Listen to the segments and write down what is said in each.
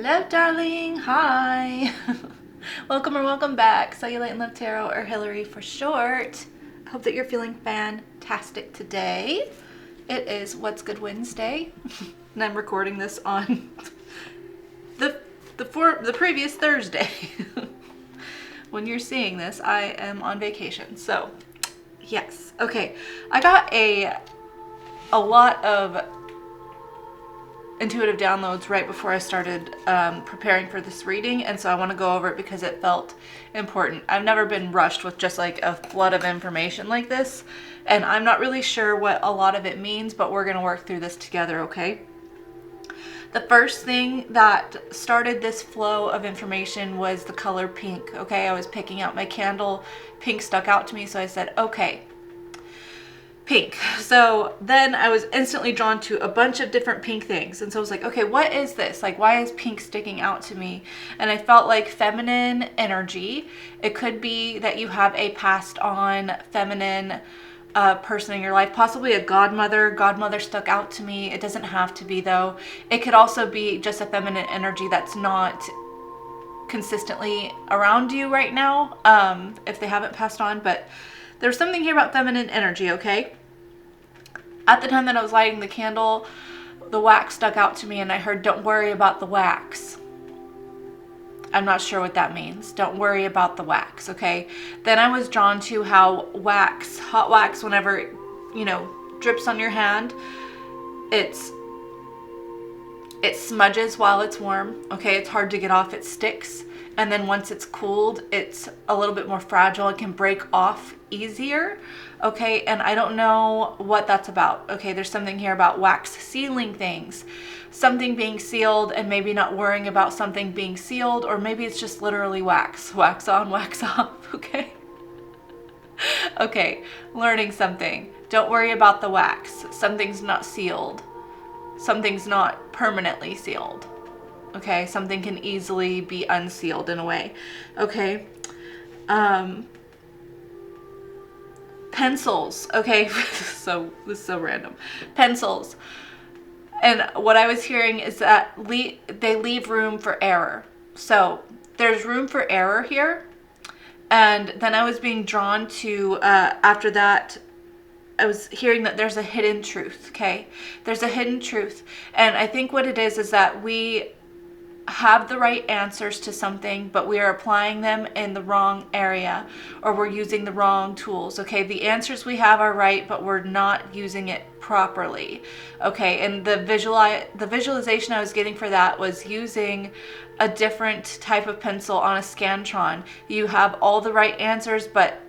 Hello, darling. Hi. Welcome or welcome back. Cellulite and Love Tarot, or Hillary for short. I hope that you're feeling fantastic today. It is What's Good Wednesday, and I'm recording this on the previous Thursday. When you're seeing this, I am on vacation. So, yes. Okay. I got a lot of intuitive downloads right before I started preparing for this reading, and so I want to go over it because it felt important. I've never been rushed with just like a flood of information like this, and I'm not really sure what a lot of it means, but we're going to work through this together, okay? The first thing that started this flow of information was the color pink, okay? I was picking out my candle, pink stuck out to me, so I said, okay, pink. So then I was instantly drawn to a bunch of different pink things. And so I was like, okay, what is this? Like, why is pink sticking out to me? And I felt like feminine energy. It could be that you have a passed on feminine person in your life, possibly a godmother. Godmother stuck out to me. It doesn't have to be though. It could also be just a feminine energy that's not consistently around you right now, if they haven't passed on. But there's something here about feminine energy, okay? At the time that I was lighting the candle, the wax stuck out to me, and I heard, don't worry about the wax. I'm not sure what that means. Don't worry about the wax, okay? Then I was drawn to how wax, hot wax, whenever, drips on your hand, it smudges while it's warm, okay? It's hard to get off, it sticks. And then once it's cooled, it's a little bit more fragile. It can break off easier, okay? And I don't know what that's about, okay? There's something here about wax sealing things. Something being sealed and maybe not worrying about something being sealed, or maybe it's just literally wax. Wax on, wax off, okay? Okay, learning something. Don't worry about the wax. Something's not sealed. Something's not permanently sealed. Okay, something can easily be unsealed in a way. Okay. Pencils. Okay, so this is so random. Pencils. And what I was hearing is that they leave room for error. So there's room for error here. And then I was being drawn to, after that, I was hearing that there's a hidden truth, okay? There's a hidden truth. And I think what it is that we have the right answers to something, but we are applying them in the wrong area, or we're using the wrong tools, okay? The answers we have are right, but we're not using it properly, okay? And the visualization I was getting for that was using a different type of pencil on a Scantron. You have all the right answers, but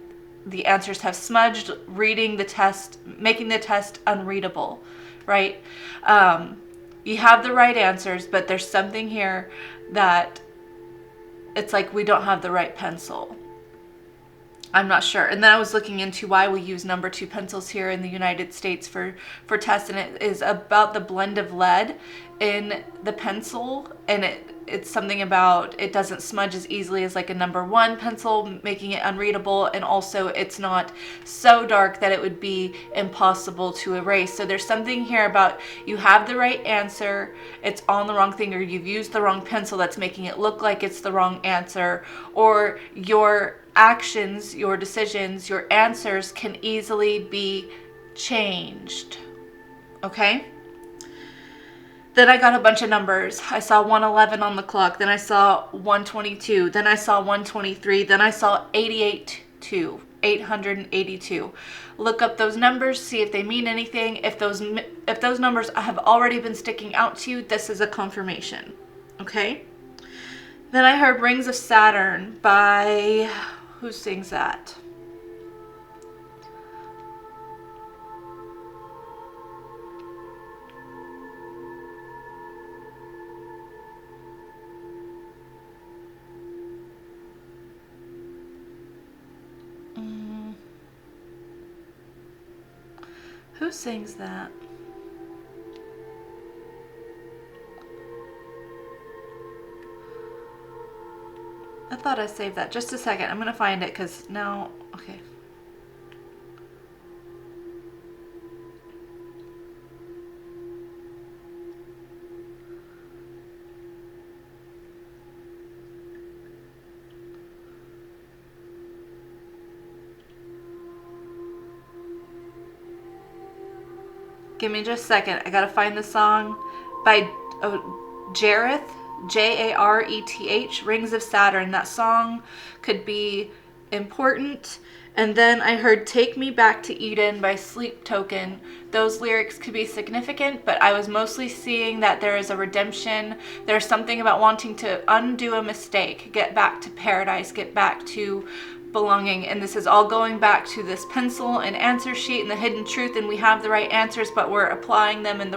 the answers have smudged, reading the test, making the test unreadable, right? You have the right answers, but there's something here that it's like we don't have the right pencil. I'm not sure. And then I was looking into why we use number 2 pencils here in the United States for tests, and it is about the blend of lead in the pencil, and it's something about it doesn't smudge as easily as like a number 1 pencil, making it unreadable, and also it's not so dark that it would be impossible to erase. So there's something here about you have the right answer, it's on the wrong thing, or you've used the wrong pencil that's making it look like it's the wrong answer, or your actions, your decisions, your answers can easily be changed, okay? Then I got a bunch of numbers. I saw 111 on the clock. Then I saw 122. Then I saw 123. Then I saw 882. Look up those numbers, see if they mean anything. If those numbers have already been sticking out to you, this is a confirmation. Okay? Then I heard Rings of Saturn by... Who sings that? Who sings that? I thought I saved that. Just a second. I'm going to find it because now... Okay. Give me just a second. I gotta find the song by Jareth, Jareth, Rings of Saturn. That song could be important. And then I heard Take Me Back to Eden by Sleep Token. Those lyrics could be significant, but I was mostly seeing that there is a redemption. There's something about wanting to undo a mistake, get back to paradise, get back to belonging. And this is all going back to this pencil and answer sheet and the hidden truth, and we have the right answers, but we're applying them with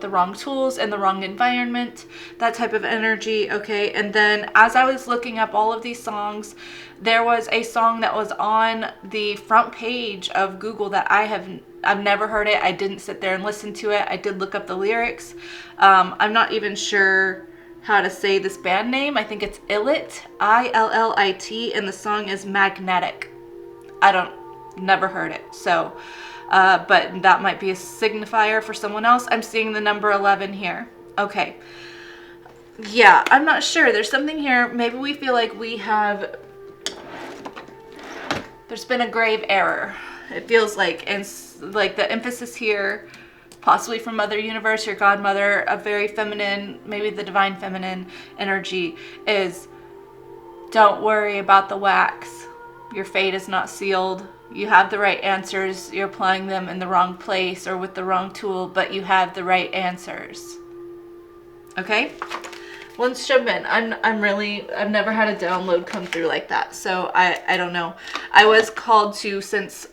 the wrong tools and the wrong environment, that type of energy. Okay. And then as I was looking up all of these songs, there was a song that was on the front page of Google that I've never heard it. I didn't sit there and listen to it. I did look up the lyrics. I'm not even sure how to say this band name. I think it's Illit, Illit, and the song is Magnetic. Never heard it. So, but that might be a signifier for someone else. I'm seeing the number 11 here. Okay. Yeah, I'm not sure. There's something here. Maybe we feel like there's been a grave error. It feels like, and like the emphasis here, possibly from Mother Universe, your godmother, a very feminine, maybe the divine feminine energy, is don't worry about the wax. Your fate is not sealed. You have the right answers. You're applying them in the wrong place or with the wrong tool, but you have the right answers. Okay? Let's jump in. I've never had a download come through like that, so I don't know. I was called to, since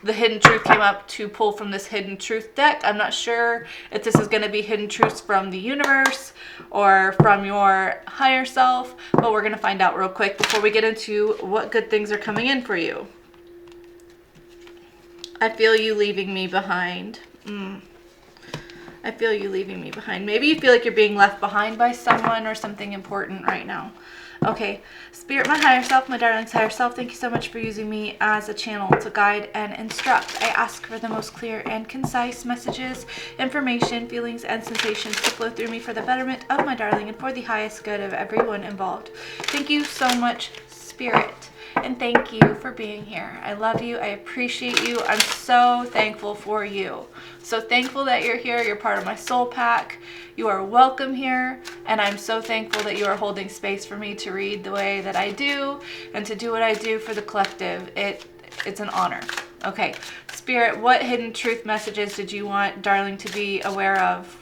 the hidden truth came up, to pull from this hidden truth deck. I'm not sure if this is going to be hidden truths from the universe or from your higher self, but we're going to find out real quick before we get into what good things are coming in for you. I feel you leaving me behind. I feel you leaving me behind. Maybe you feel like you're being left behind by someone or something important right now. Okay, Spirit, my higher self, my darling's higher self, thank you so much for using me as a channel to guide and instruct. I ask for the most clear and concise messages, information, feelings, and sensations to flow through me for the betterment of my darling and for the highest good of everyone involved. Thank you so much, Spirit. And thank you for being here. I love you. I appreciate you. I'm so thankful for you. So thankful that you're here. You're part of my soul pack. You are welcome here. And I'm so thankful that you are holding space for me to read the way that I do and to do what I do for the collective. It's an honor. Okay. Spirit, what hidden truth messages did you want darling to be aware of?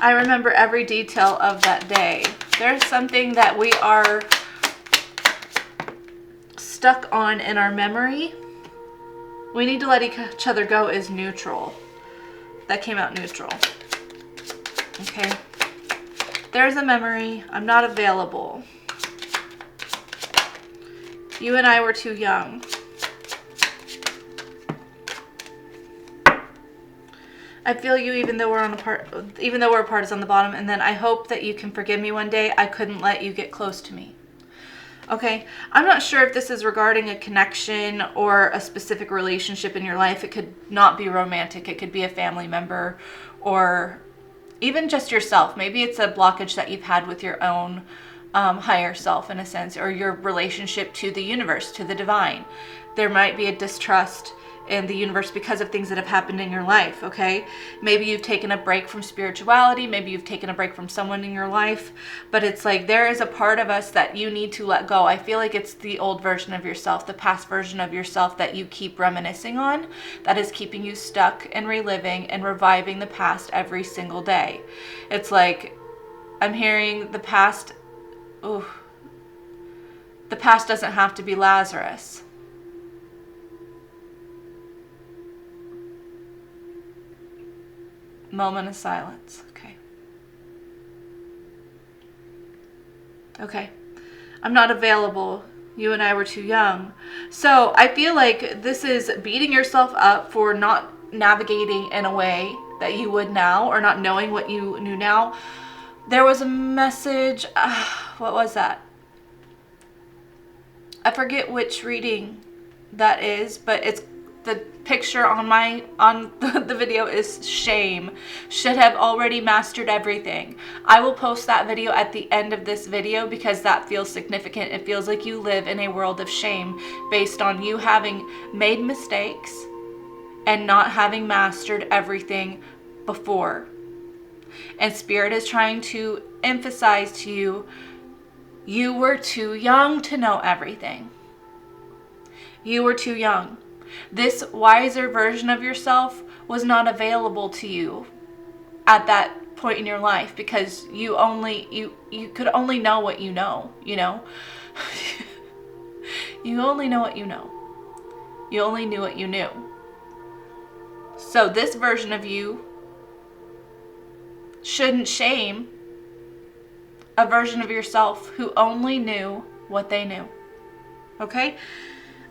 I remember every detail of that day. There's something that we are stuck on in our memory. We need to let each other go is neutral. That came out neutral. Okay. There's a memory. I'm not available. You and I were too young. I feel you even though we're apart is on the bottom, and then I hope that you can forgive me one day. I couldn't let you get close to me. Okay, I'm not sure if this is regarding a connection or a specific relationship in your life. It could not be romantic. It could be a family member or even just yourself. Maybe it's a blockage that you've had with your own higher self in a sense, or your relationship to the universe, to the divine. There might be a distrust in the universe because of things that have happened in your life, okay? Maybe you've taken a break from spirituality, maybe you've taken a break from someone in your life, but it's like there is a part of us that you need to let go. I feel like it's the old version of yourself, the past version of yourself that you keep reminiscing on, that is keeping you stuck and reliving and reviving the past every single day. It's like I'm hearing the past, the past doesn't have to be Lazarus. Moment of silence. Okay. I'm not available. You and I were too young. So I feel like this is beating yourself up for not navigating in a way that you would now, or not knowing what you knew now. There was a message. What was that? I forget which reading that is, but the picture on the video is shame. Should have already mastered everything. I will post that video at the end of this video because that feels significant. It feels like you live in a world of shame based on you having made mistakes and not having mastered everything before. And Spirit is trying to emphasize to you, you were too young to know everything. You were too young. This wiser version of yourself was not available to you at that point in your life because you could only know what you know, you know? You only know what you know. You only knew what you knew. So this version of you shouldn't shame a version of yourself who only knew what they knew. Okay?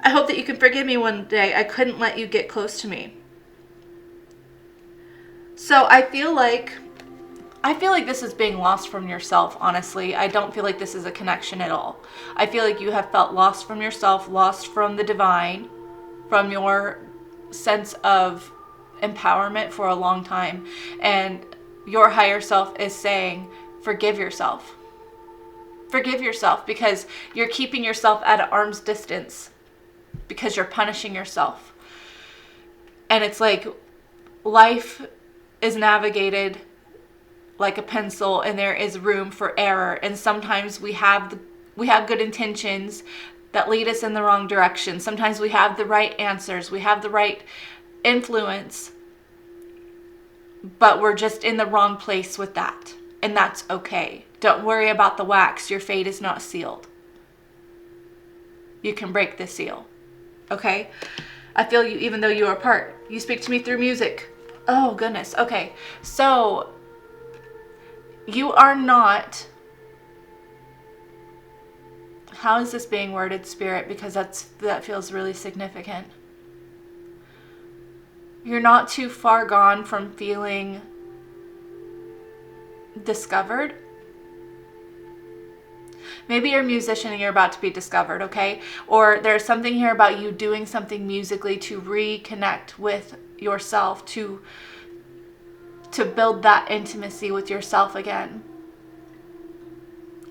I hope that you can forgive me one day. I couldn't let you get close to me. So I feel like this is being lost from yourself, honestly. I don't feel like this is a connection at all. I feel like you have felt lost from yourself, lost from the divine, from your sense of empowerment for a long time. And your higher self is saying, forgive yourself. Forgive yourself because you're keeping yourself at an arm's distance because you're punishing yourself. And it's like life is navigated like a pencil and there is room for error. And sometimes we have good intentions that lead us in the wrong direction. Sometimes we have the right answers. We have the right influence. But we're just in the wrong place with that. And that's okay. Don't worry about the wax. Your fate is not sealed. You can break the seal. Okay? I feel you even though you are apart. You speak to me through music. Oh, goodness. Okay. So, you are not... How is this being worded, Spirit? Because that feels really significant. You're not too far gone from feeling discovered. Maybe you're a musician and you're about to be discovered, okay? Or there's something here about you doing something musically to reconnect with yourself, to build that intimacy with yourself again.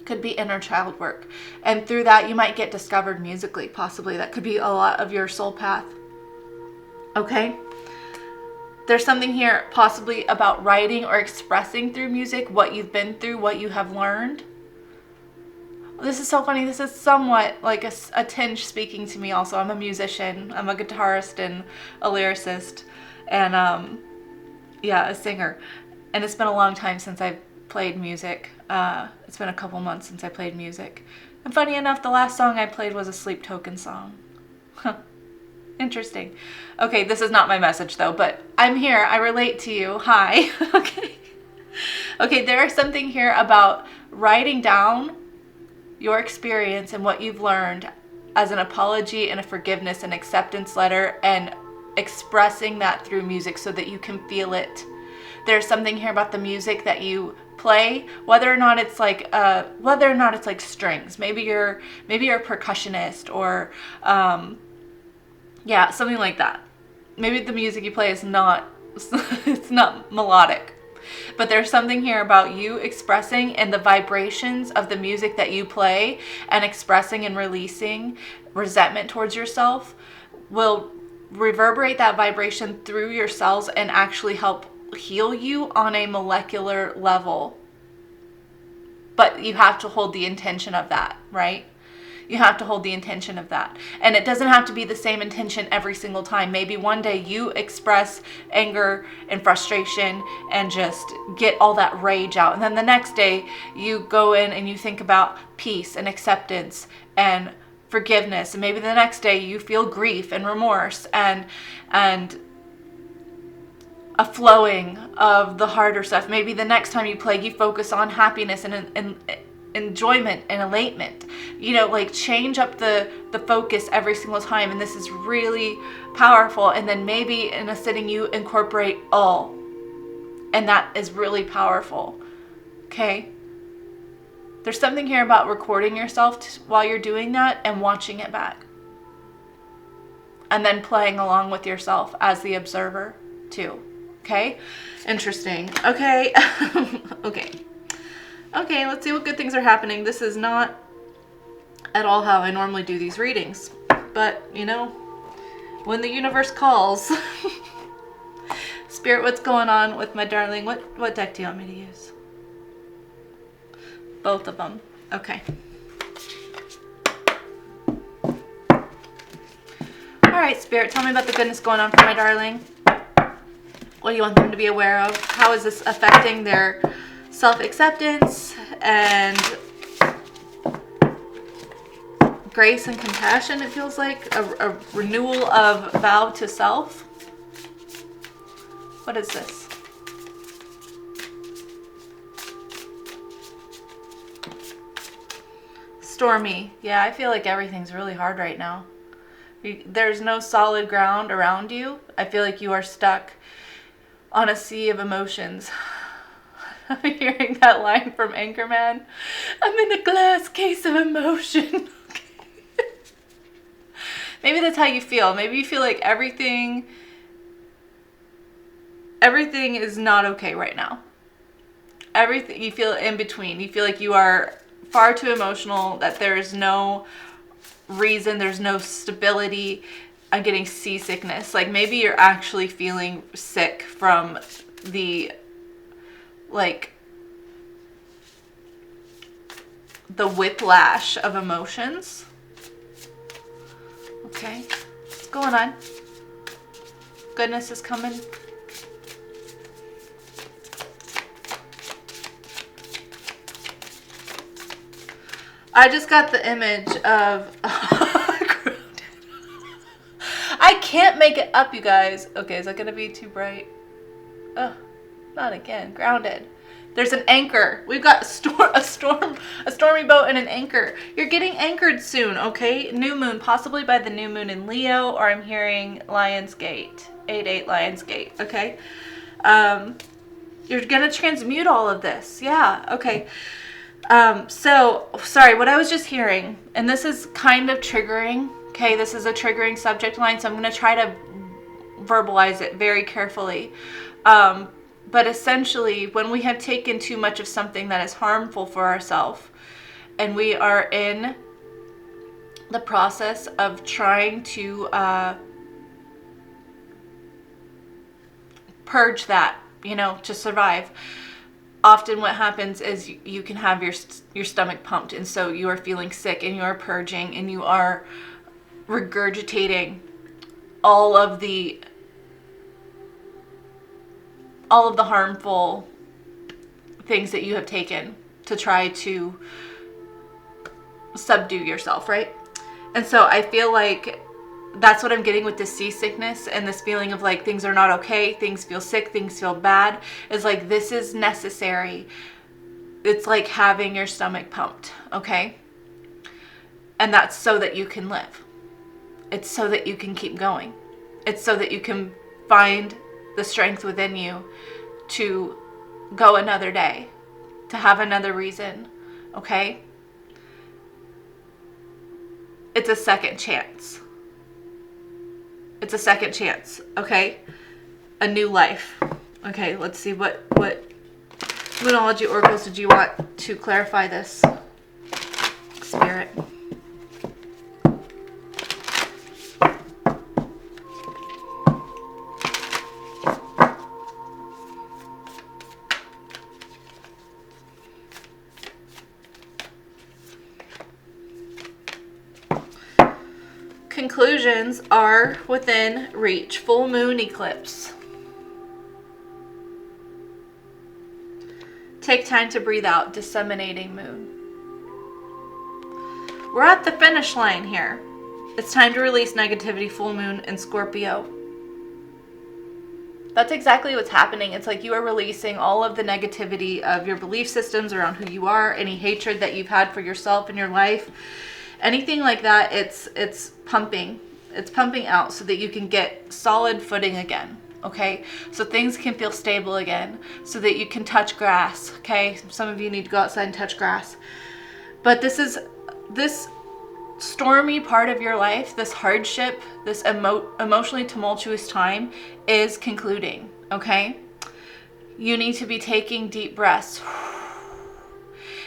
Could be inner child work. And through that, you might get discovered musically, possibly. That could be a lot of your soul path. Okay? There's something here possibly about writing or expressing through music what you've been through, what you have learned. This is so funny. This is somewhat like a tinge speaking to me also. I'm a musician. I'm a guitarist and a lyricist and a singer. And it's been a long time since I've played music. It's been a couple months since I played music. And funny enough, the last song I played was a Sleep Token song. Interesting. Okay, this is not my message though, but I'm here. I relate to you. Hi. Okay. Okay, there is something here about writing down your experience and what you've learned as an apology and a forgiveness and acceptance letter and expressing that through music so that you can feel it. There's something here about the music that you play, whether or not it's like strings. Maybe you're a percussionist or something like that. Maybe the music you play is not it's not melodic. But there's something here about you expressing and the vibrations of the music that you play and expressing and releasing resentment towards yourself will reverberate that vibration through your cells and actually help heal you on a molecular level. But you have to hold the intention of that, right? You have to hold the intention of that. And it doesn't have to be the same intention every single time. Maybe one day you express anger and frustration and just get all that rage out. And then the next day you go in and you think about peace and acceptance and forgiveness. And maybe the next day you feel grief and remorse and a flowing of the harder stuff. Maybe the next time you play, you focus on happiness and enjoyment and elatement. Like change up the focus every single time. And this is really powerful. And then maybe in a sitting you incorporate all. And that is really powerful. Okay? There's something here about recording yourself while you're doing that and watching it back. and then playing along with yourself as the observer too. Okay? Interesting. Okay. Okay. Okay, let's see what good things are happening. This is not at all how I normally do these readings. But, you know, when the universe calls. Spirit, what's going on with my darling? What deck do you want me to use? Both of them. Okay. Alright, Spirit, tell me about the goodness going on for my darling. What do you want them to be aware of? How is this affecting their self-acceptance and grace and compassion? It feels like a renewal of vow to self. What is this? Stormy. Yeah, I feel like everything's really hard right now. There's no solid ground around you. I feel like you are stuck on a sea of emotions. I'm hearing that line from Anchorman. I'm in a glass case of emotion. Maybe that's how you feel. Maybe you feel like everything is not okay right now. Everything, you feel in between. You feel like you are far too emotional, that there is no reason, there's no stability. I'm getting seasickness. Like maybe you're actually feeling sick from the, like, the whiplash of emotions. Okay, what's going on? Goodness is coming. I just got the image of I can't make it up, you guys. Okay, is that gonna be too bright? Oh, not again. Grounded. There's an anchor. We've got a stormy boat and an anchor. You're getting anchored soon, okay? New moon, possibly by the new moon in Leo, or I'm hearing Lion's Gate. 8-8 Lion's Gate, okay? You're gonna transmute all of this. Yeah, okay. So, sorry, what I was just hearing, and this is kind of triggering, okay? This is a triggering subject line, so I'm going to try to verbalize it very carefully. But essentially, when we have taken too much of something that is harmful for ourselves, and we are in the process of trying to purge that, you know, to survive, often what happens is you can have your stomach pumped, and so you are feeling sick, and you are purging, and you are regurgitating all of the harmful things that you have taken to try to subdue yourself, right? And so I feel like that's what I'm getting with this seasickness and this feeling of like things are not okay, things feel sick, things feel bad, is like this is necessary. It's like having your stomach pumped, okay? And that's so that you can live. It's so that you can keep going. It's so that you can find the strength within you to go another day, to have another reason, okay? It's a second chance. It's a second chance, okay? A new life. Okay, let's see what Moonology oracles did you want to clarify this, Spirit? Conclusions are within reach. Full moon eclipse. Take time to breathe out. Disseminating moon. We're at the finish line here. It's time to release negativity. Full moon in Scorpio. That's exactly what's happening. It's like you are releasing all of the negativity of your belief systems around who you are, any hatred that you've had for yourself in your life. Anything like that, it's pumping. It's pumping out so that you can get solid footing again, okay? So things can feel stable again, so that you can touch grass, okay? Some of you need to go outside and touch grass. But this stormy part of your life, this hardship, this emotionally tumultuous time is concluding, okay? You need to be taking deep breaths.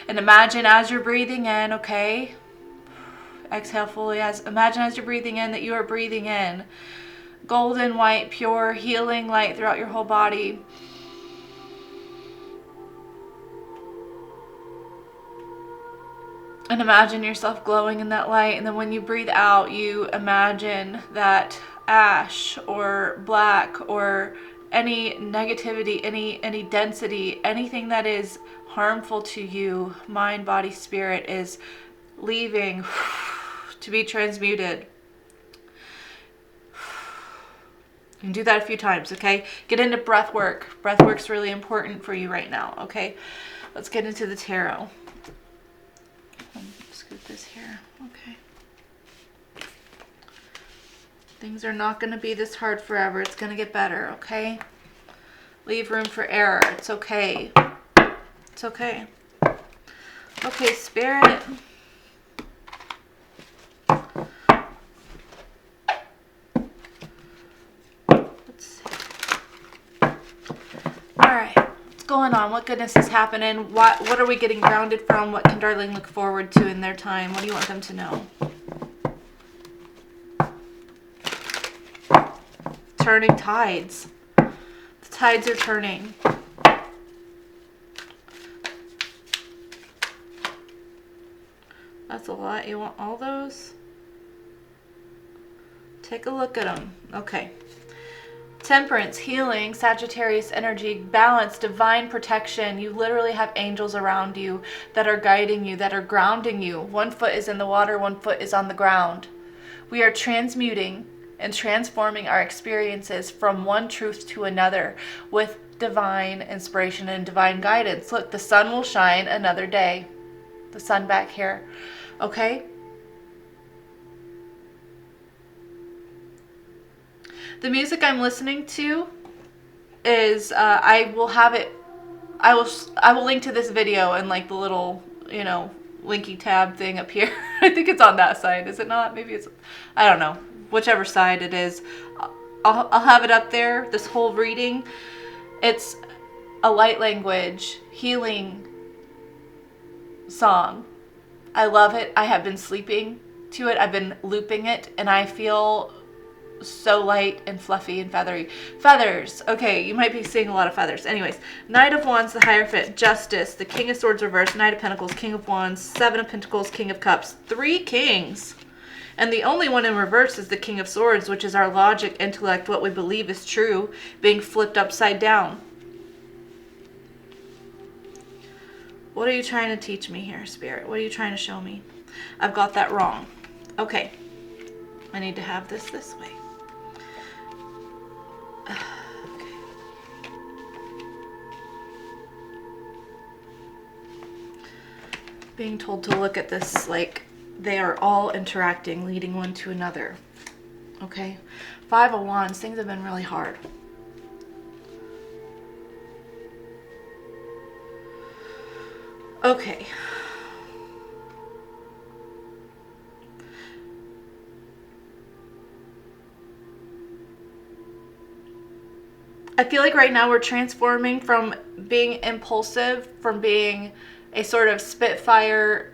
And imagine as you're breathing in, okay? Exhale fully. Imagine as you're breathing in that you are breathing in golden, white, pure, healing light throughout your whole body. And imagine yourself glowing in that light. And then when you breathe out, you imagine that ash or black or any negativity, any density, anything that is harmful to you, mind, body, spirit, is leaving to be transmuted. You can do that a few times, okay? Get into breath work. Breath work's really important for you right now, okay? Let's get into the tarot. Scoot this here, okay. Things are not going to be this hard forever. It's going to get better, okay? Leave room for error. It's okay. It's okay. Okay, Spirit. Let's see. Alright. What's going on? What goodness is happening? What are we getting grounded from? What can Darling look forward to in their time? What do you want them to know? Turning tides. The tides are turning. That's a lot. You want all those? Take a look at them. Okay. Temperance, healing, Sagittarius energy, balance, divine protection. You literally have angels around you that are guiding you, that are grounding you. One foot is in the water, one foot is on the ground. We are transmuting and transforming our experiences from one truth to another with divine inspiration and divine guidance. Look, the sun will shine another day. The sun back here. Okay? The music I'm listening to is, I will link to this video in like the little, linky tab thing up here. I think it's on that side, is it not? Maybe it's, I don't know. Whichever side it is, I'll have it up there. This whole reading, it's a light language healing song. I love it. I have been sleeping to it. I've been looping it, and I feel so light and fluffy and feathery. Feathers. Okay, you might be seeing a lot of feathers. Anyways, Knight of Wands, the Hierophant, Justice, the King of Swords reversed, Knight of Pentacles, King of Wands, Seven of Pentacles, King of Cups. 3 kings. And the only one in reverse is the King of Swords, which is our logic, intellect, what we believe is true, being flipped upside down. What are you trying to teach me here, Spirit? What are you trying to show me? I've got that wrong. Okay. I need to have this way. Okay. Being told to look at this like they are all interacting, leading one to another. Okay? 5 of Wands. Things have been really hard. Okay. I feel like right now we're transforming from being impulsive, from being a sort of spitfire,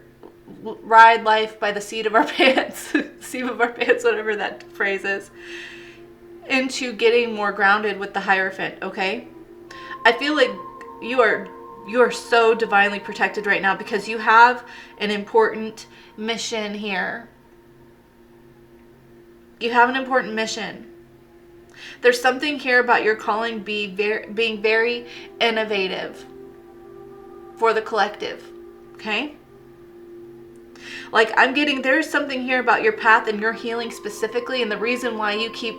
ride life by the seat of our pants, seat of our pants, whatever that phrase is, into getting more grounded with the Hierophant, okay? I feel like you are so divinely protected right now because you have an important mission here. You have an important mission. There's something here about your calling being very innovative for the collective, okay? Like I'm getting, there's something here about your path and your healing specifically, and the reason why you keep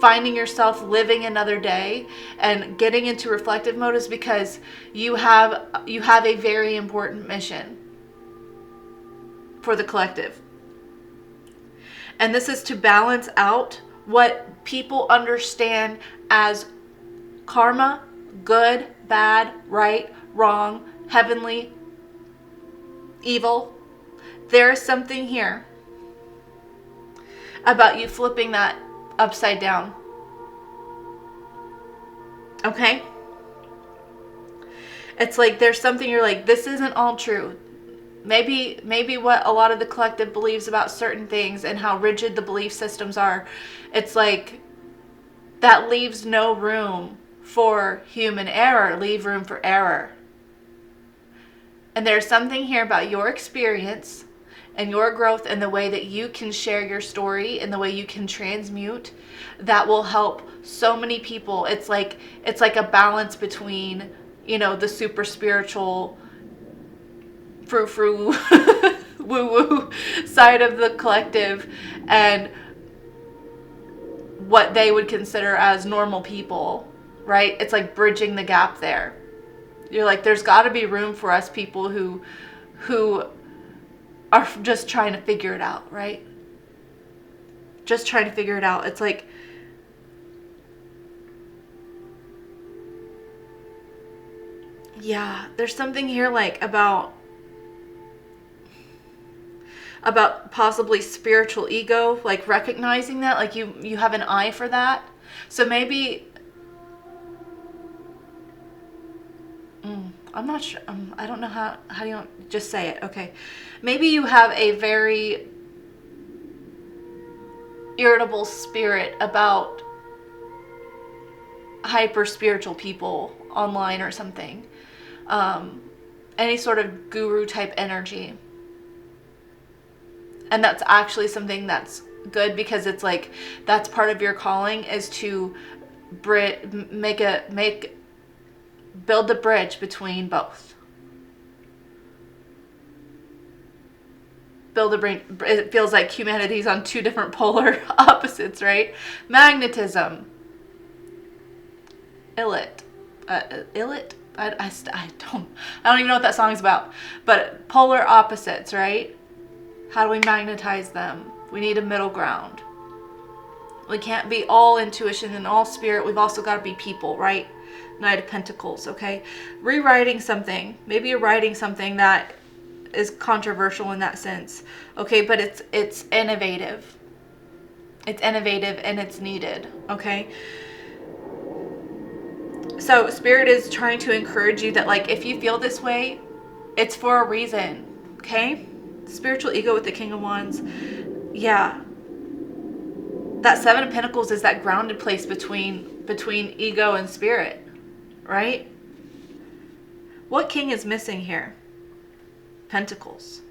finding yourself living another day and getting into reflective mode is because you have a very important mission for the collective. And this is to balance out what people understand as karma, good, bad, right, wrong, heavenly, evil. There is something here about you flipping that upside down. Okay? It's like there's something you're like, this isn't all true. Maybe what a lot of the collective believes about certain things and how rigid the belief systems are, it's like that leaves no room for human error. Leave room for error. And there's something here about your experience and your growth and the way that you can share your story and the way you can transmute that will help so many people. It's like a balance between, you know, the super spiritual frou-frou woo-woo side of the collective and what they would consider as normal people, right? It's like bridging the gap there. You're like, there's got to be room for us people who are just trying to figure it out, right? Just trying to figure it out. It's like, yeah, there's something here like about possibly spiritual ego, like recognizing that, like you have an eye for that. So maybe, I'm not sure, I don't know how do you just say it? Okay. Maybe you have a very irritable spirit about hyper spiritual people online or something. Any sort of guru type energy. And that's actually something that's good because it's like that's part of your calling is to build the bridge between both. Build a bridge. It feels like humanity's on two different polar opposites, right? Magnetism. Illit. I don't even know what that song's about. But polar opposites, right? How do we magnetize them? We need a middle ground. We can't be all intuition and all spirit. We've also got to be people, right? Knight of Pentacles, okay? Rewriting something. Maybe you're writing something that is controversial in that sense. Okay, but it's innovative. It's innovative and it's needed, okay? So Spirit is trying to encourage you that, like, if you feel this way, it's for a reason, okay? Spiritual ego with the King of Wands. Yeah. That Seven of Pentacles is that grounded place between ego and spirit, right? What king is missing here? Pentacles.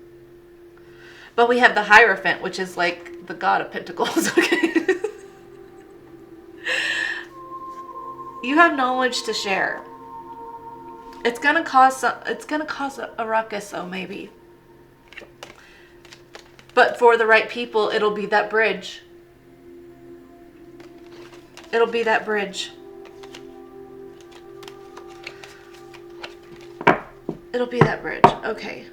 But we have the Hierophant, which is like the god of Pentacles, okay? You have knowledge to share. It's gonna cause a ruckus, though, maybe. But for the right people, it'll be that bridge. It'll be that bridge. It'll be that bridge. Okay.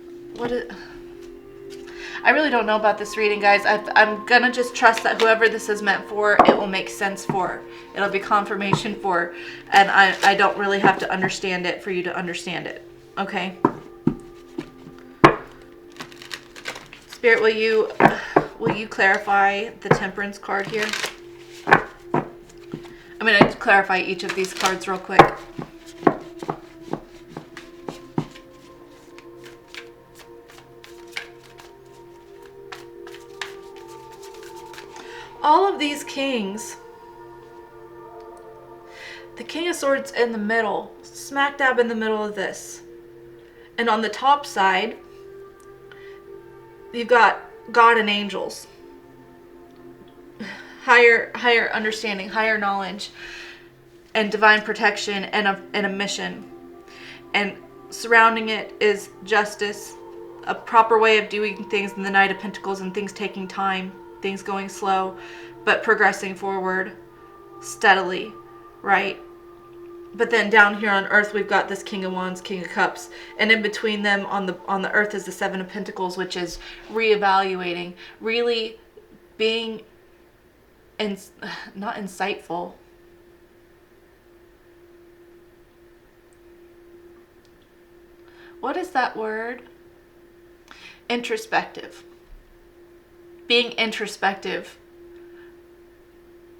I really don't know about this reading, guys. I'm going to just trust that whoever this is meant for, it will make sense for. It'll be confirmation for. And I don't really have to understand it for you to understand it. Okay? Spirit, will you clarify the Temperance card here? I'm going to clarify each of these cards real quick. All of these kings, the King of Swords in the middle, smack dab in the middle of this. And on the top side, you've got God and angels. Higher understanding, higher knowledge, and divine protection, and a mission. And surrounding it is justice, a proper way of doing things in the Knight of Pentacles, and things taking time, things going slow, but progressing forward steadily, right? But then down here on Earth, we've got this King of Wands, King of Cups, and in between them on the Earth is the Seven of Pentacles, which is reevaluating, really being not insightful. What is that word? Introspective. Being introspective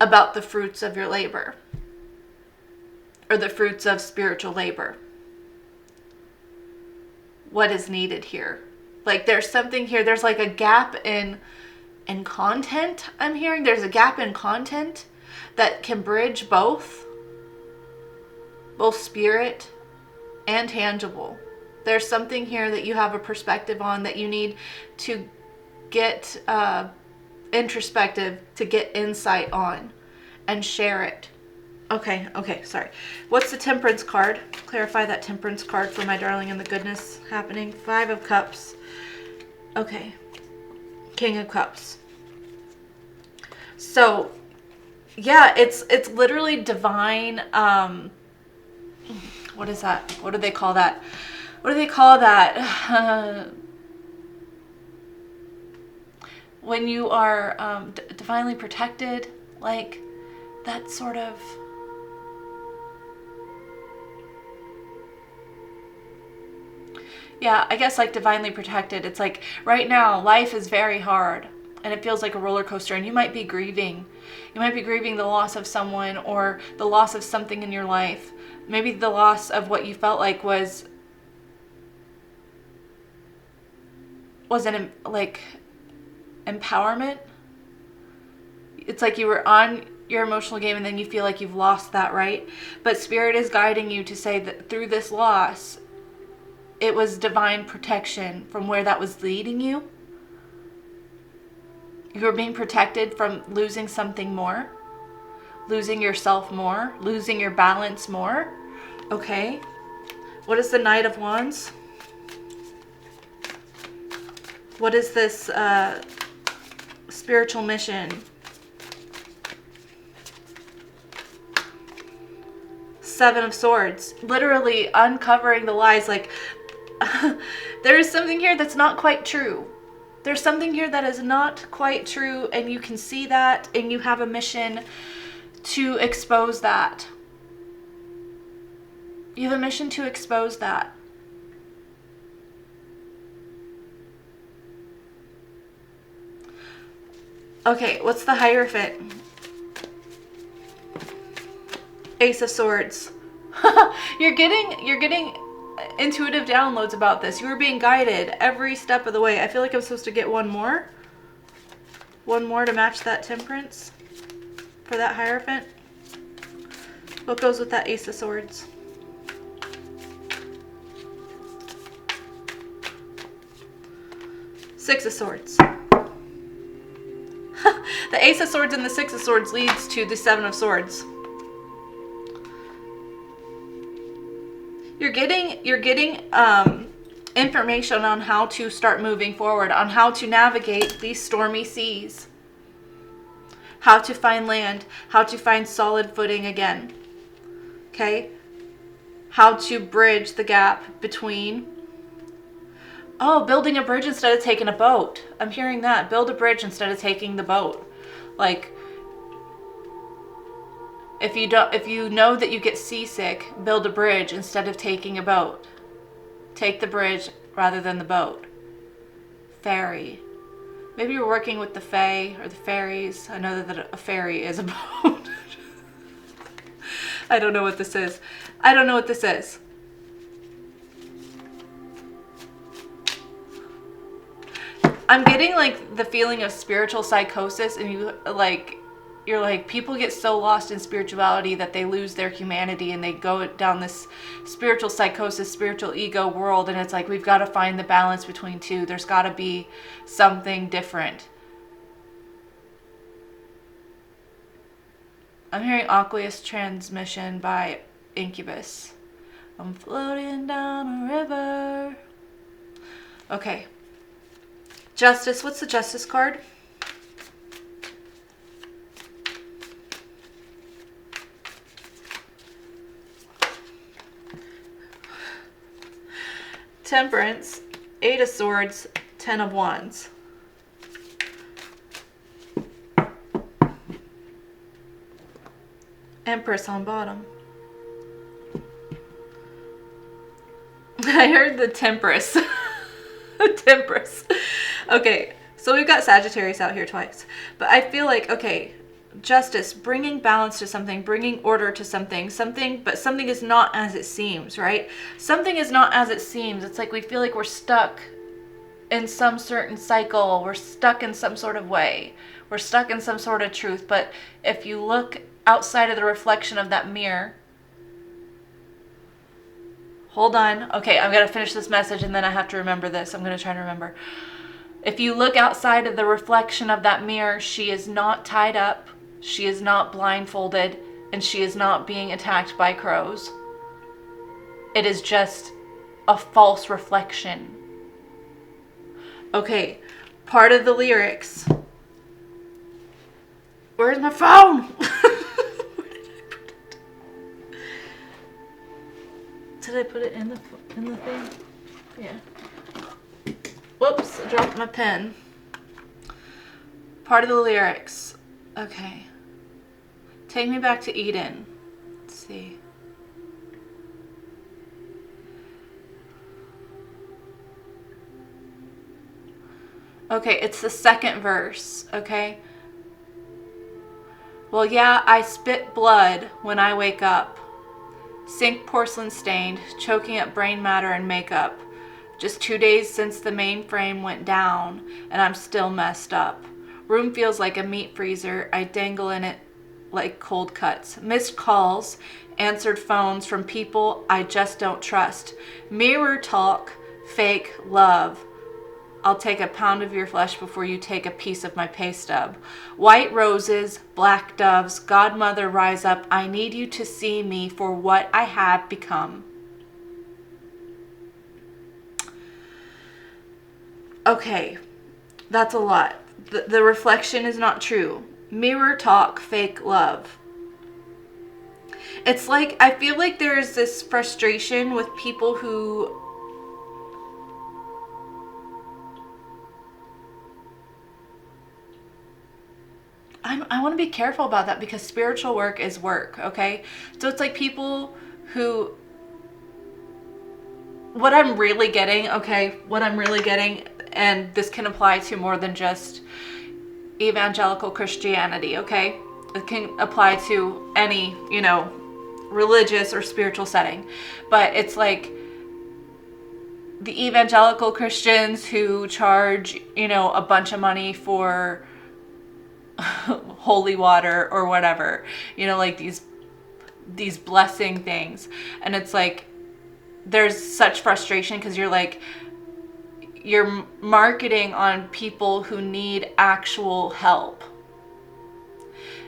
about the fruits of your labor, or the fruits of spiritual labor. What is needed here? Like there's something here. There's like a gap in content. I'm hearing there's a gap in content that can bridge both spirit and tangible. There's something here that you have a perspective on that you need to get introspective, to get insight on and share it. Okay, sorry. What's the temperance card? Clarify that temperance card for my darling and the goodness happening. 5 of Cups. Okay. King of Cups. So, yeah, it's literally divine. What is that? What do they call that? What do they call that? When you are divinely protected, like that sort of. Yeah, I guess like divinely protected. It's like right now life is very hard and it feels like a roller coaster, and you might be grieving. You might be grieving the loss of someone or the loss of something in your life. Maybe the loss of what you felt like was an like empowerment. It's like you were on your emotional game and then you feel like you've lost that, right? But Spirit is guiding you to say that through this loss, it was divine protection from where that was leading you. You were being protected from losing something more, losing yourself more, losing your balance more. Okay. What is the Knight of Wands? What is this spiritual mission? Seven of Swords. Literally uncovering the lies. Like, there is something here that's not quite true. There's something here that is not quite true, and you can see that, and you have a mission to expose that. You have a mission to expose that. Okay, what's the Hierophant? Ace of Swords. You're getting intuitive downloads about this. You were being guided every step of the way. I feel like I'm supposed to get one more to match that Temperance for that Hierophant. What goes with that Ace of Swords? Six of Swords. The Ace of Swords and the Six of Swords leads to the Seven of Swords. You're getting information on how to start moving forward, on how to navigate these stormy seas, how to find land, how to find solid footing again. Okay? How to bridge the gap between. Oh, building a bridge instead of taking a boat. I'm hearing that. Build a bridge instead of taking the boat. Like, if you know that you get seasick, build a bridge instead of taking a boat. Take the bridge rather than the boat. Ferry. Maybe you're working with the fae or the fairies. I know that a ferry is a boat. I don't know what this is. I don't know what this is. I'm getting like the feeling of spiritual psychosis, and you're like, people get so lost in spirituality that they lose their humanity and they go down this spiritual psychosis, spiritual ego world, and it's like, we've got to find the balance between two. There's got to be something different. I'm hearing Aqueous Transmission by Incubus. I'm floating down a river. Okay. Justice. What's the Justice card? Temperance, Eight of Swords, Ten of Wands. Empress on bottom. I heard the Temperance. Temperance. Okay, so we've got Sagittarius out here twice. But I feel like, okay, justice, bringing balance to something, bringing order to something, but something is not as it seems, right? Something is not as it seems. It's like we feel like we're stuck in some certain cycle. We're stuck in some sort of way. We're stuck in some sort of truth. But if you look outside of the reflection of that mirror, hold on. Okay, I'm going to finish this message and then I have to remember this. I'm going to try to remember. If you look outside of the reflection of that mirror, she is not tied up, she is not blindfolded, and she is not being attacked by crows. It is just a false reflection. Okay, part of the lyrics. Where's my phone? Where did I put it? Did I put it in the thing? Yeah. Whoops, I dropped my pen. Part of the lyrics. Okay. Take me back to Eden. Let's see. Okay, it's the second verse, okay? Well, yeah, I spit blood when I wake up. Sink porcelain stained, choking up brain matter and makeup. Just 2 days since the mainframe went down, and I'm still messed up. Room feels like a meat freezer. I dangle in it like cold cuts. Missed calls, answered phones from people I just don't trust. Mirror talk, fake love. I'll take a pound of your flesh before you take a piece of my pay stub. White roses, black doves, Godmother rise up. I need you to see me for what I have become. Okay, that's a lot. The reflection is not true. Mirror talk, fake love. It's like, I feel like there is this frustration with people who I want to be careful about that because spiritual work is work, okay? So it's like people who, what I'm really getting, and this can apply to more than just evangelical Christianity, okay? It can apply to any, religious or spiritual setting. But it's like the evangelical Christians who charge, a bunch of money for holy water or whatever, like these blessing things. And it's like, there's such frustration because you're marketing on people who need actual help.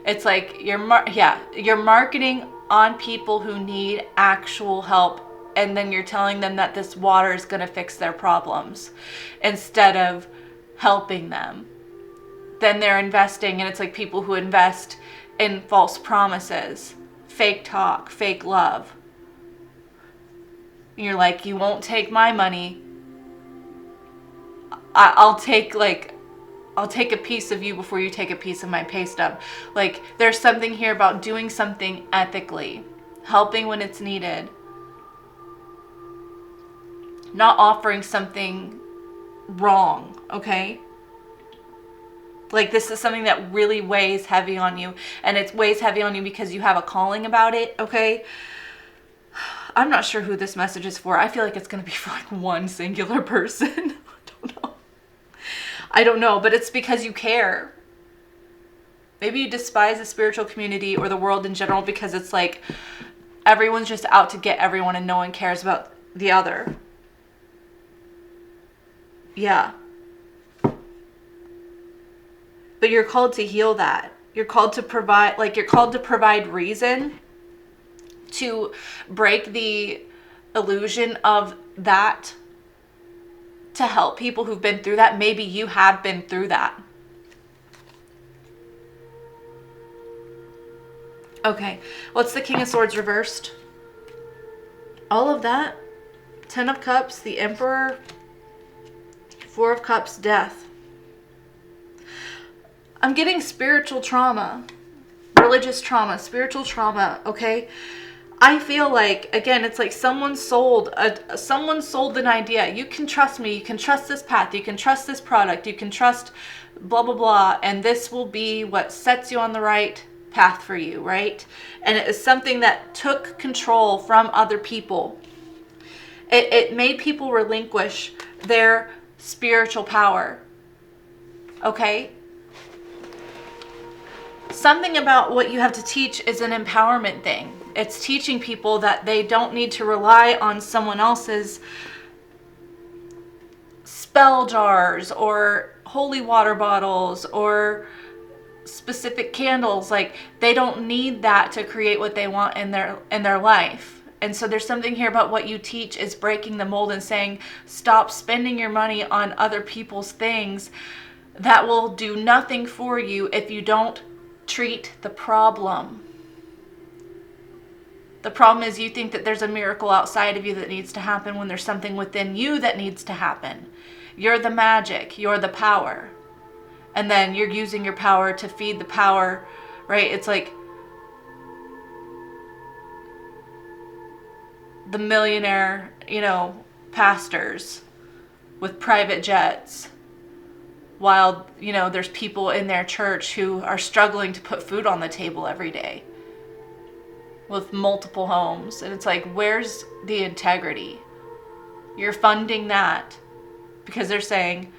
It's like you're marketing on people who need actual help, and then you're telling them that this water is going to fix their problems instead of helping them. Then they're investing, and it's like people who invest in false promises, fake talk, fake love. And you're like, you won't take my money. I'll take a piece of you before you take a piece of my pay stub. Like, there's something here about doing something ethically, helping when it's needed, not offering something wrong, okay? Like, this is something that really weighs heavy on you, and it weighs heavy on you because you have a calling about it, okay? I'm not sure who this message is for. I feel like it's going to be for like one singular person. I don't know, but it's because you care. Maybe you despise the spiritual community or the world in general because it's like everyone's just out to get everyone and no one cares about the other. Yeah. But you're called to heal that. You're called to provide reason to break the illusion of that, to help people who've been through that. Maybe you have been through that. Okay, what's the King of Swords reversed? All of that. 10 of Cups, the Emperor, 4 of Cups, Death. I'm getting spiritual trauma, religious trauma, spiritual trauma, okay? I feel like, again, it's like someone sold an idea. You can trust me. You can trust this path. You can trust this product. You can trust blah, blah, blah. And this will be what sets you on the right path for you, right? And it is something that took control from other people. It made people relinquish their spiritual power. Okay? Something about what you have to teach is an empowerment thing. It's teaching people that they don't need to rely on someone else's spell jars or holy water bottles or specific candles. Like, they don't need that to create what they want in their life. And so there's something here about what you teach is breaking the mold and saying, stop spending your money on other people's things that will do nothing for you if you don't treat the problem. The problem is you think that there's a miracle outside of you that needs to happen when there's something within you that needs to happen. You're the magic. You're the power. And then you're using your power to feed the power, right? It's like the millionaire, pastors with private jets, while, there's people in their church who are struggling to put food on the table every day with multiple homes. And it's like, where's the integrity? You're funding that because they're saying,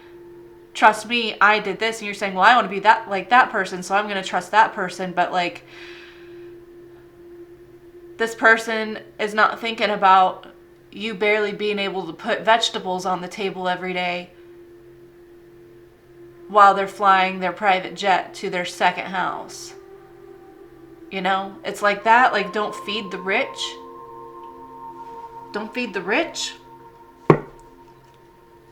trust me, I did this. And you're saying, well, I want to be that like that person, so I'm going to trust that person. But like, this person is not thinking about you barely being able to put vegetables on the table every day while they're flying their private jet to their second house. It's like that. Like, don't feed the rich. Don't feed the rich.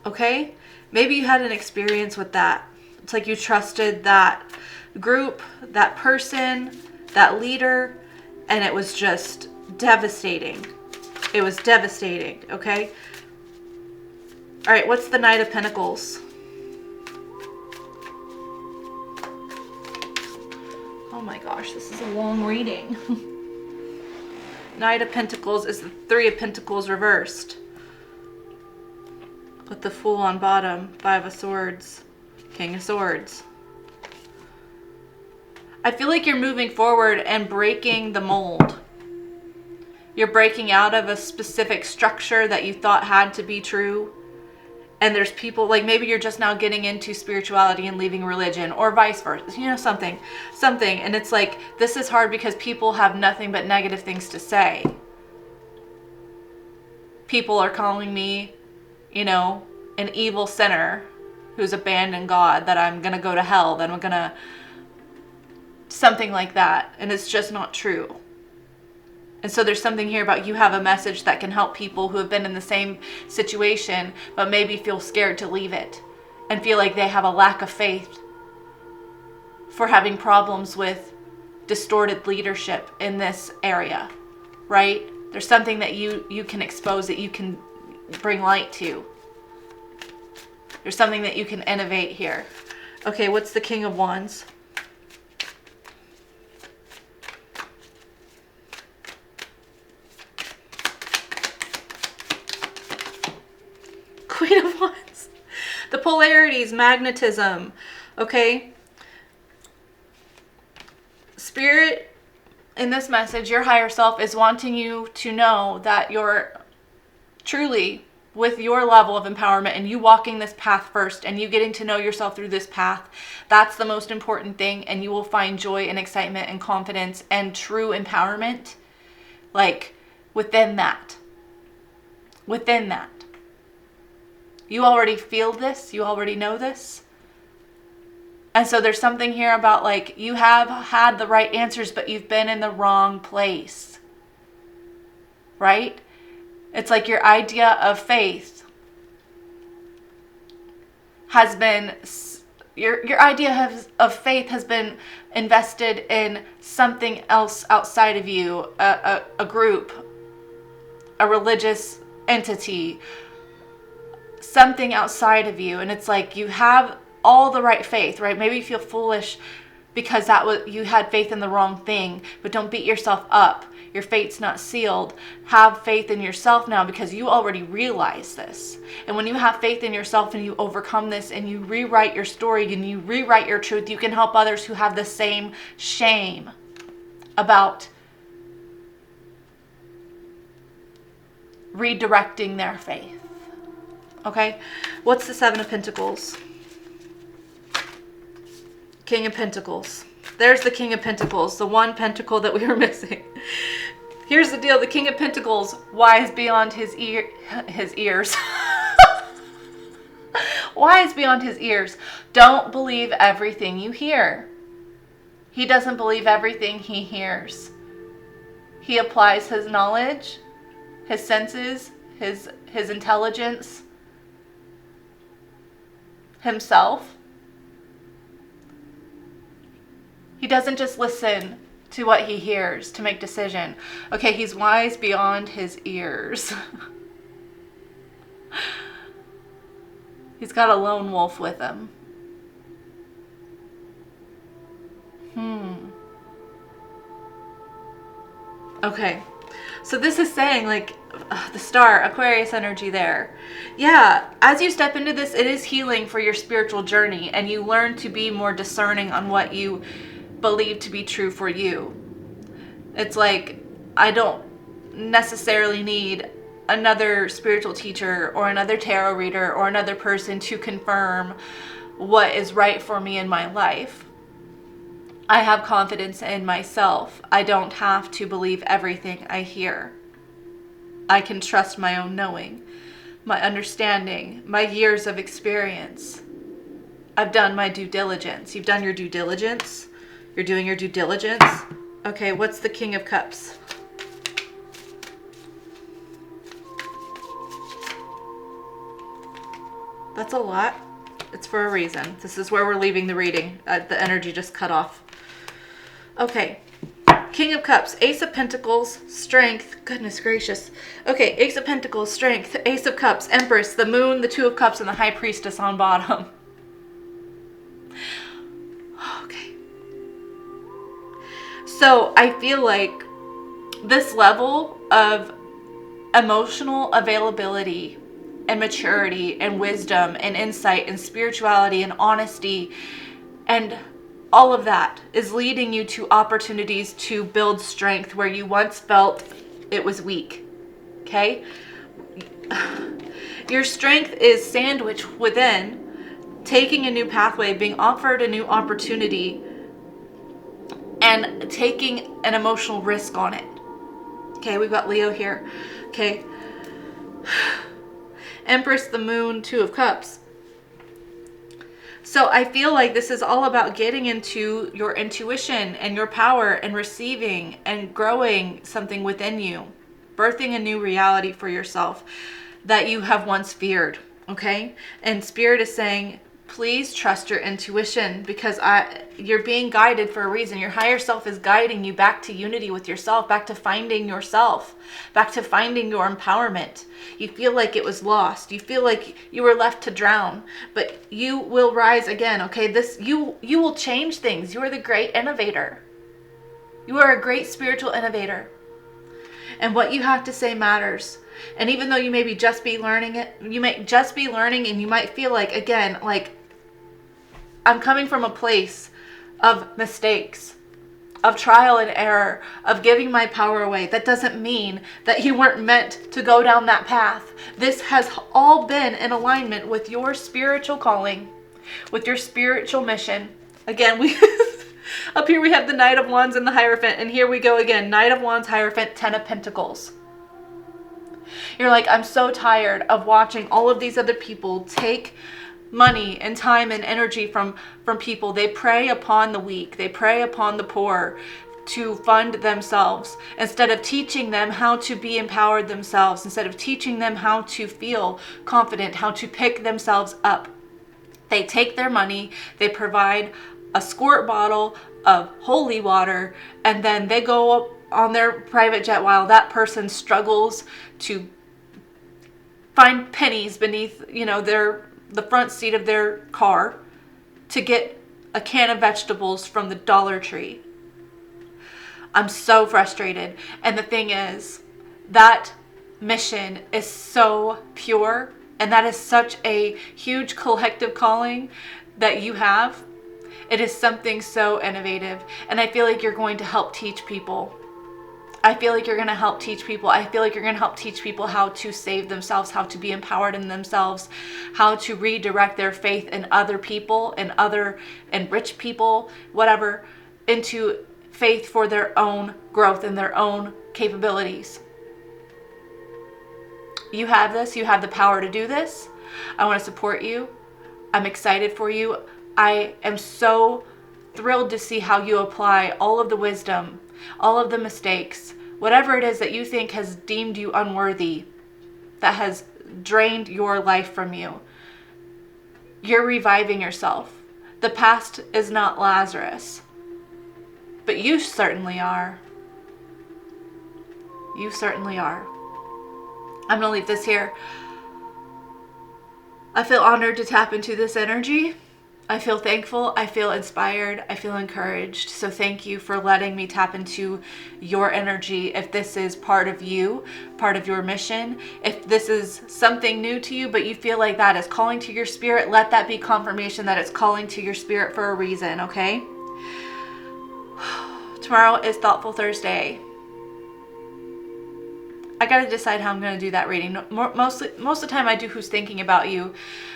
Okay? Maybe you had an experience with that. It's like you trusted that group, that person, that leader, and it was just devastating. It was devastating, okay? All right, what's the Knight of Pentacles? Oh my gosh, this is a long reading. Knight of Pentacles is the Three of Pentacles reversed, with the Fool on bottom, Five of Swords, King of Swords. I feel like you're moving forward and breaking the mold. You're breaking out of a specific structure that you thought had to be true. And there's people, like maybe you're just now getting into spirituality and leaving religion, or vice versa, something. And it's like, this is hard because people have nothing but negative things to say. People are calling me, an evil sinner who's abandoned God, that I'm going to go to hell, that I'm going to, something like that. And it's just not true. And so there's something here about you have a message that can help people who have been in the same situation, but maybe feel scared to leave it and feel like they have a lack of faith for having problems with distorted leadership in this area, right? There's something that you can expose, that you can bring light to. There's something that you can innovate here. Okay, what's the King of Wands? Queen of Wands. The polarities, magnetism. Okay. Spirit, in this message, your higher self is wanting you to know that you're truly with your level of empowerment, and you walking this path first, and you getting to know yourself through this path. That's the most important thing. And you will find joy and excitement and confidence and true empowerment, like within that. Within that. You already feel this. You already know this. And so there's something here about like you have had the right answers, but you've been in the wrong place. Right? It's like your idea of faith has been, your idea of faith has been invested in something else outside of you, a group, a religious entity, something outside of you. And it's like you have all the right faith, right? Maybe you feel foolish because you had faith in the wrong thing. But don't beat yourself up. Your fate's not sealed. Have faith in yourself now, because you already realize this. And when you have faith in yourself and you overcome this and you rewrite your story and you rewrite your truth, you can help others who have the same shame about redirecting their faith. Okay? What's the Seven of Pentacles? King of Pentacles. There's the King of Pentacles, the one pentacle that we were missing. Here's the deal. The King of Pentacles, wise beyond his ears. Wise beyond his ears. Don't believe everything you hear. He doesn't believe everything he hears. He applies his knowledge, his senses, his intelligence, himself. He doesn't just listen to what he hears to make decision. Okay, he's wise beyond his ears. He's got a lone wolf with him. Okay, so this is saying, like, the star, Aquarius energy there. Yeah, as you step into this, it is healing for your spiritual journey, and you learn to be more discerning on what you believe to be true for you. It's like, I don't necessarily need another spiritual teacher or another tarot reader or another person to confirm what is right for me in my life. I have confidence in myself. I don't have to believe everything I hear. I can trust my own knowing, my understanding, my years of experience. I've done my due diligence. You've done your due diligence. You're doing your due diligence. Okay, what's the King of Cups? That's a lot. It's for a reason. This is where we're leaving the reading. The energy just cut off. Okay. King of Cups, Ace of Pentacles, Strength. Goodness gracious. Okay, Ace of Pentacles, Strength, Ace of Cups, Empress, the Moon, the Two of Cups, and the High Priestess on bottom. Okay. So I feel like this level of emotional availability and maturity and wisdom and insight and spirituality and honesty and all of that is leading you to opportunities to build strength where you once felt it was weak. Okay? Your strength is sandwiched within taking a new pathway, being offered a new opportunity, and taking an emotional risk on it. Okay, we've got Leo here. Okay. Empress, the Moon, Two of Cups. So I feel like this is all about getting into your intuition and your power and receiving and growing something within you. Birthing a new reality for yourself that you have once feared. Okay? And Spirit is saying, please trust your intuition, because you're being guided for a reason. Your higher self is guiding you back to unity with yourself, back to finding yourself, back to finding your empowerment. You feel like it was lost. You feel like you were left to drown, but you will rise again. Okay, you will change things. You are the great innovator. You are a great spiritual innovator. And what you have to say matters. And even though you maybe just be learning it, you may just be learning, and you might feel like, again, like, I'm coming from a place of mistakes, of trial and error, of giving my power away. That doesn't mean that you weren't meant to go down that path. This has all been in alignment with your spiritual calling, with your spiritual mission. Again, we up here we have the Knight of Wands and the Hierophant, and here we go again. Knight of Wands, Hierophant, Ten of Pentacles. You're like, I'm so tired of watching all of these other people take money and time and energy from people. They prey upon the weak. They prey upon the poor to fund themselves, instead of teaching them how to be empowered themselves, instead of teaching them how to feel confident, how to pick themselves up. They take their money, they provide a squirt bottle of holy water, and then they go up on their private jet while that person struggles to find pennies beneath, the front seat of their car to get a can of vegetables from the Dollar Tree. I'm so frustrated. And the thing is, that mission is so pure, and that is such a huge collective calling that you have. It is something so innovative, and I feel like you're going to help teach people. I feel like you're going to help teach people. I feel like you're going to help teach people how to save themselves, how to be empowered in themselves, how to redirect their faith in other people and rich people, whatever, into faith for their own growth and their own capabilities. You have this. You have the power to do this. I want to support you. I'm excited for you. I am so thrilled to see how you apply all of the wisdom, all of the mistakes, whatever it is that you think has deemed you unworthy, that has drained your life from you. You're reviving yourself. The past is not Lazarus, but you certainly are. You certainly are. I'm going to leave this here. I feel honored to tap into this energy. I feel thankful. I feel inspired. I feel encouraged. So thank you for letting me tap into your energy. If this is part of you, part of your mission, if this is something new to you, but you feel like that is calling to your spirit, let that be confirmation that it's calling to your spirit for a reason, okay? Tomorrow is Thoughtful Thursday. I got to decide how I'm going to do that reading. Most of the time I do Who's Thinking About You,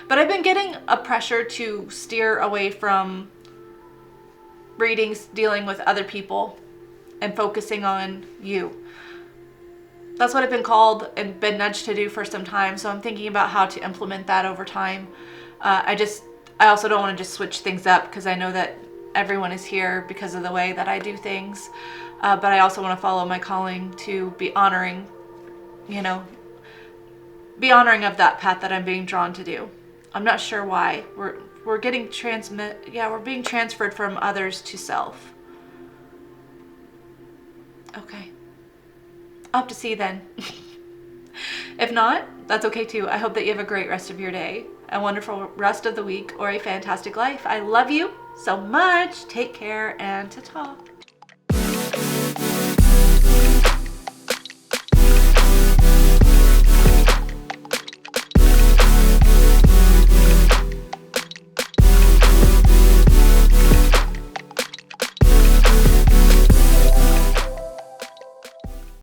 but I've been getting a pressure to steer away from readings dealing with other people and focusing on you. That's what I've been called and been nudged to do for some time, so I'm thinking about how to implement that over time. I also don't want to just switch things up because I know that everyone is here because of the way that I do things, but I also want to follow my calling to be honoring of that path that I'm being drawn to do. I'm not sure why. We're being transferred from others to self. Okay. I'll have to see then. If not, that's okay too. I hope that you have a great rest of your day, a wonderful rest of the week, or a fantastic life. I love you so much. Take care, and ta-ta.